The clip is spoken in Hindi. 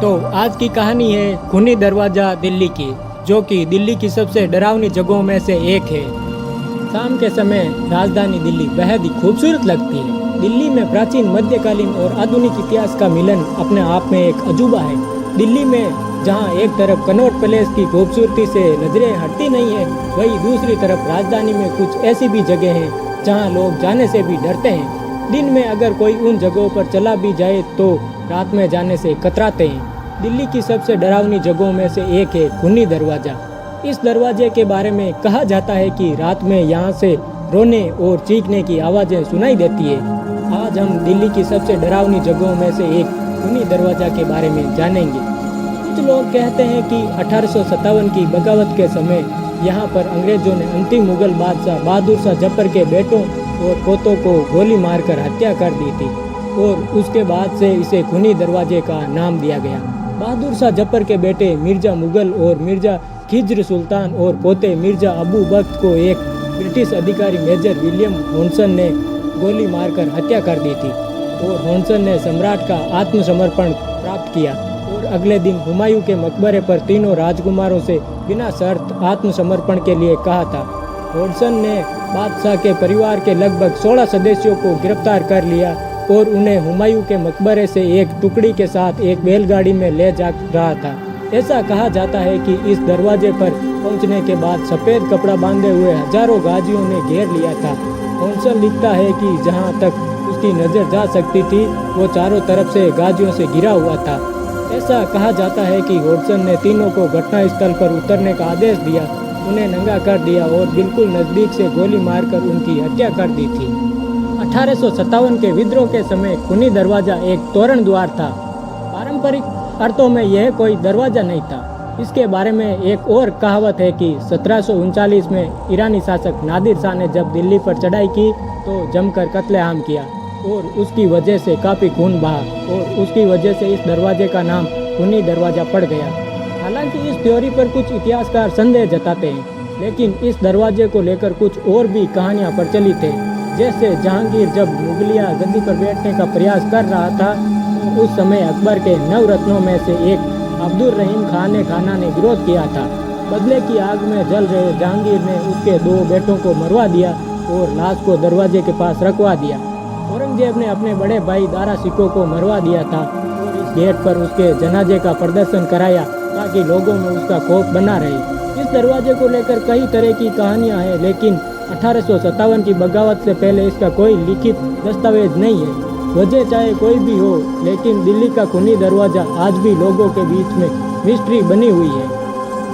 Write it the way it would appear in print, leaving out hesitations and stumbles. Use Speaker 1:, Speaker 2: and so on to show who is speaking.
Speaker 1: तो आज की कहानी है खूनी दरवाज़ा दिल्ली की, जो कि दिल्ली की सबसे डरावनी जगहों में से एक है। शाम के समय राजधानी दिल्ली बेहद ही खूबसूरत लगती है। दिल्ली में प्राचीन, मध्यकालीन और आधुनिक इतिहास का मिलन अपने आप में एक अजूबा है। दिल्ली में जहां एक तरफ कनॉट पैलेस की खूबसूरती से नजरें हटती नहीं है, वहीं दूसरी तरफ राजधानी में कुछ ऐसी भी जगह हैं जहां लोग जाने से भी डरते हैं। दिन में अगर कोई उन जगहों पर चला भी जाए तो रात में जाने से कतराते हैं। दिल्ली की सबसे डरावनी जगहों में से एक है खूनी दरवाज़ा। इस दरवाजे के बारे में कहा जाता है कि रात में यहाँ से रोने और चीखने की आवाज़ें सुनाई देती है। आज हम दिल्ली की सबसे डरावनी जगहों में से एक खूनी दरवाज़ा के बारे में जानेंगे। कुछ लोग कहते हैं कि 1857 की बगावत के समय यहाँ पर अंग्रेजों ने अंतिम मुगल बादशाह बहादुर शाह जफर के बेटों और पोतों को गोली मारकर हत्या कर दी थी और उसके बाद से इसे खूनी दरवाजे का नाम दिया गया। बहादुर शाह जफर के बेटे मिर्जा मुगल और मिर्जा खिज्र सुल्तान और पोते मिर्जा अबू बख्त को एक ब्रिटिश अधिकारी मेजर विलियम हॉन्सन ने गोली मारकर हत्या कर दी थी और हॉन्सन ने सम्राट का आत्मसमर्पण प्राप्त किया और अगले दिन हुमायूं के मकबरे पर तीनों राजकुमारों से बिना शर्त आत्मसमर्पण के लिए कहा था। हॉन्सन ने बादशाह के परिवार के लगभग 16 सदस्यों को गिरफ्तार कर लिया और उन्हें हुमायूं के मकबरे से एक टुकड़ी के साथ एक बैलगाड़ी में ले जा रहा था। ऐसा कहा जाता है कि इस दरवाजे पर पहुंचने के बाद सफ़ेद कपड़ा बांधे हुए हजारों गाजियों ने घेर लिया था। हॉन्सन लिखता है कि जहां तक उसकी नज़र जा सकती थी वो चारों तरफ से गाजियों से घिरा हुआ था। ऐसा कहा जाता है कि हॉन्सन ने तीनों को घटनास्थल पर उतरने का आदेश दिया, उन्हें नंगा कर दिया और बिल्कुल नज़दीक से गोली मारकर उनकी हत्या कर दी थी। 1857 के विद्रोह के समय खूनी दरवाज़ा एक तोरण द्वार था। पारंपरिक अर्थों में यह कोई दरवाज़ा नहीं था। इसके बारे में एक और कहावत है कि 1739 में ईरानी शासक नादिर शाह ने जब दिल्ली पर चढ़ाई की तो जमकर कत्लेआम किया और उसकी वजह से काफ़ी खून बहा और उसकी वजह से इस दरवाजे का नाम खूनी दरवाज़ा पड़ गया। हालांकि इस थ्योरी पर कुछ इतिहासकार संदेह जताते हैं, लेकिन इस दरवाजे को लेकर कुछ और भी कहानियाँ प्रचलित हैं। जैसे जहांगीर जब मुगलिया गद्दी पर बैठने का प्रयास कर रहा था तो उस समय अकबर के नवरत्नों में से एक अब्दुल रहीम खाना ने विरोध किया था। बदले की आग में जल रहे जहांगीर ने उसके 2 बेटों को मरवा दिया और लाश को दरवाजे के पास रखवा दिया। औरंगजेब ने अपने बड़े भाई दारा सिकों को मरवा दिया था और इस गेट पर उसके जनाजे का प्रदर्शन कराया ताकि लोगों में उसका खौफ बना रहे। इस दरवाजे को लेकर कई तरह की कहानियाँ हैं, लेकिन 1857 की बगावत से पहले इसका कोई लिखित दस्तावेज नहीं है। वजह चाहे कोई भी हो, लेकिन दिल्ली का खूनी दरवाज़ा आज भी लोगों के बीच में मिस्ट्री बनी हुई है।